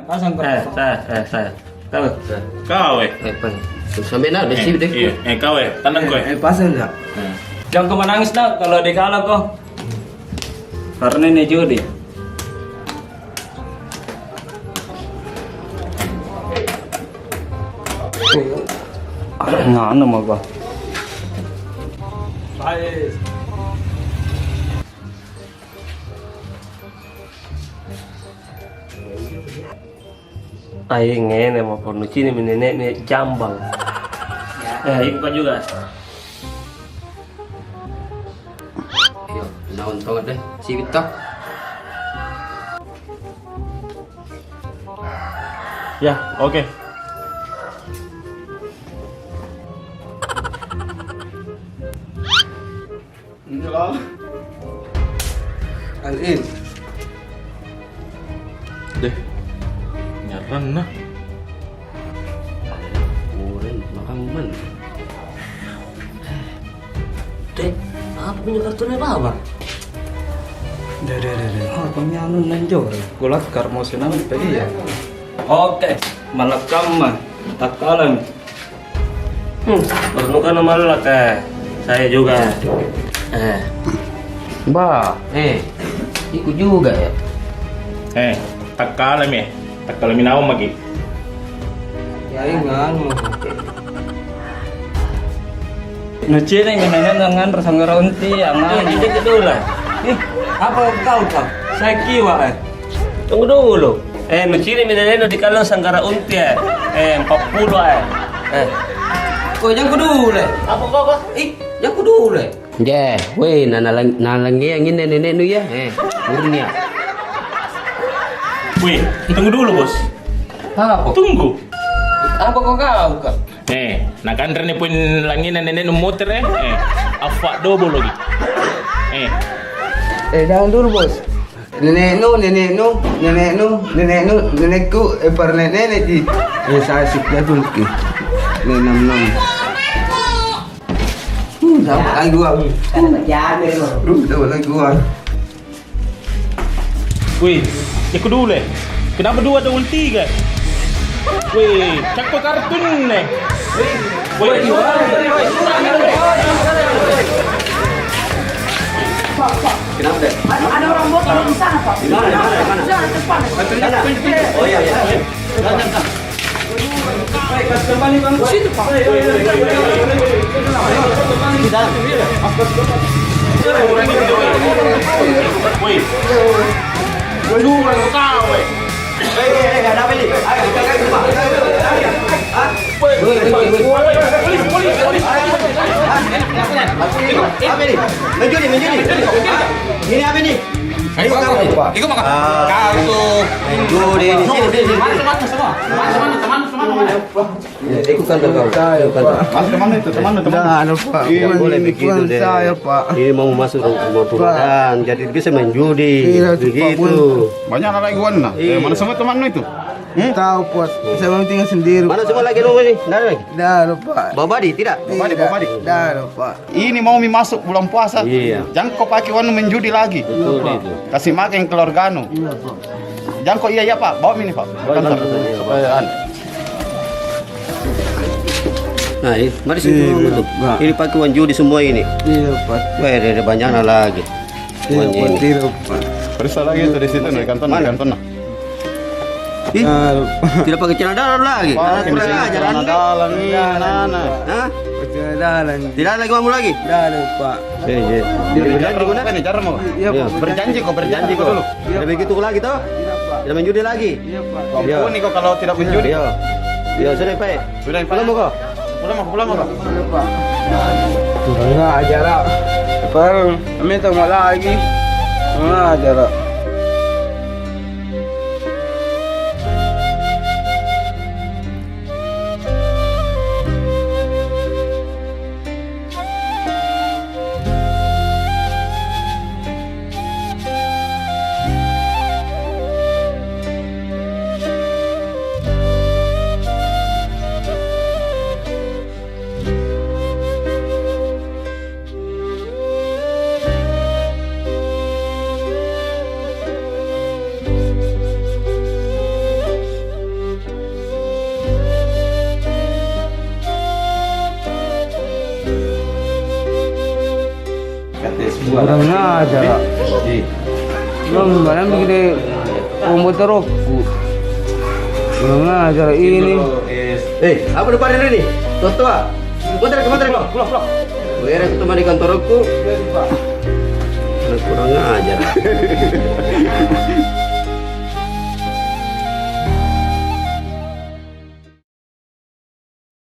Pasang kau. Saya. Kau. Kau Sampai nak di sini deh. iya, kau tenang kau. Pasang enggak? Jangan kau menangis nak kalau dikalah kau. Karena ini judi. Ngano mau kau? Ay ngene mau pornuci ni nenek ni jambang. Ikut juga. Yo, naon tong deh. Si Vito. Ya, oke. Alin. Deh. Nyaran nah. Uren makan men. Dek, apa punya kartunya apa? Deh. Oh, penyanyi nanjor. Kulat karmosinam pergi ya. Oke, malakam mah tak kalah. Bernukan malah ke saya juga. Mbak, ikut juga ya. Tak kalah mi. Tak kalah minawam lagi. Ya ingano. Nuci nih menanya dengan rasangga unti, angan Ini kedua lah. Apa kau kau? saya kiwa. Tunggu dulu. Nuci ni minaneno di kalau sanggara unti 40 Kau yang kedua. Apa kau? Yang kedua. Ya, weh, nalangi yang ini nenek nu ya, murni ya. Wih, tunggu dulu bos. Apa? Tunggu. Apa kau kau? Nak kan ni pun langit nenek motor apa double lagi. Jangan dulu bos. Nenekku, per nenek di. Saya suka dulu ki. Nenam. Dapat lagi gua. Dapat lagi gua. Wih, aku dulu Kenapa dua ada ulti kan? Wih, cakap kartun nih. Wih, Kenapa deh? Ada orang botol di sana, Pak. Di mana? Di sana, depan. Oh iya. Baik, kasih kembali bang. Di situ, Pak. wih. Dua kau Ada apa ini? Ayo, kita Pak. Apa ini? Menjudi. Ini apa ini? Ikut makan. Kau tuh menjudi di sini. Ikutkan kau. Mas teman itu, teman. Pak. Tidak boleh begitu deh. Saya, Pak. Ini mau masuk motor dan jadi bisa main judi. Iya, Begitu. Banyak anak iguan nah. Mana semua teman itu? Tahu, Pak. Saya mau tinggal sendiri. Mana semua lagi nunggu nih? Nggak ada lagi. Dah, Pak. Babadi tidak? Babadi. Dah, Pak. Ini mau masuk bulan puasa. Iya. Jangan kau pakai warna menjudi lagi. Betul itu. Kasih makan keluarganu. Iya, Pak. Jangan kau iya Pak. Bawa ini Pak. Kantor. Supaya Nah, ini, mari sini Iya, dulu tuh. Pak. Ini pakai uang judi semua ini. Iya, Pak. Wah, ada banyak lagi. Iya, Uang Pak. ini. Tidak, Pak. periksa lagi itu di situ nih kantor. Ih, Dah, Pak. tidak pakai celana dalam lagi. Anak kurang ajar anda. dalam nih, anak. Hah? Jalan. Tidak ada lagi kamu lagi? Dah, Pak. Iya. Berjanji kok apa nih cara mau? Iya, Iya. Pak. Berjanji kok dulu. Tidak begitu lagi toh? Tidak, Pak. Tidak main judi lagi. Iya, Pak. Iya. Kau nih kok kalau tidak menjudi. Iya. Iya, sudah Pak. Sudah Pulang mau kok? Pulang mau kok? Iya, Pak. Enggak ajar. Per, kami tengok lagi. Enggak ajar. Kurang ajar. Belum mana begini komputer aku. Kurang ajar ini. Apa depan ini? Tua. Kemana? Pulang. Beres ketemu di kantorku. Kurang ajar.